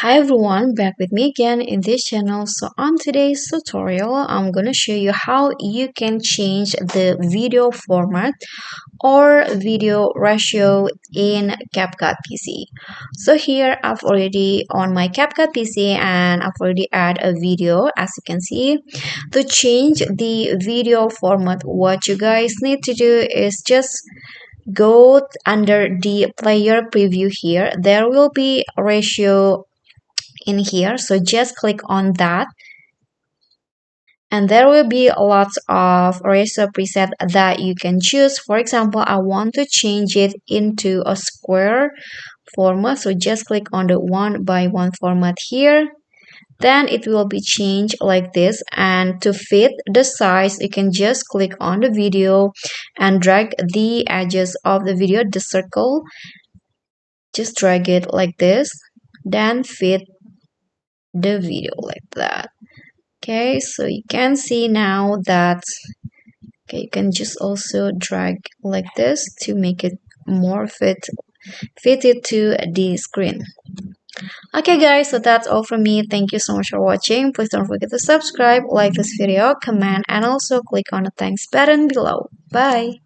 Hi everyone, back with me again in this channel. So on today's tutorial, I'm gonna show you how you can change the video format or video ratio in CapCut PC. So here I've already on my CapCut PC and I've already add a video. As you can see, to change the video format, what you guys need to do is just go under the player preview. Here there will be a ratio in here, so just click on that and there will be lots of ratio preset that you can choose. For example, I want to change it into a square format, so just click on the 1:1 format here. Then it will be changed like this, and to fit the size you can just click on the video and drag the edges of the video, the circle, just drag it like this, then fit the video like that. Okay, so you can see now that you can just also drag like this to make it more fit it to the screen. Okay guys, so that's all from me. Thank you so much for watching. Please don't forget to subscribe, like this video, comment, and also click on the thanks button below. Bye.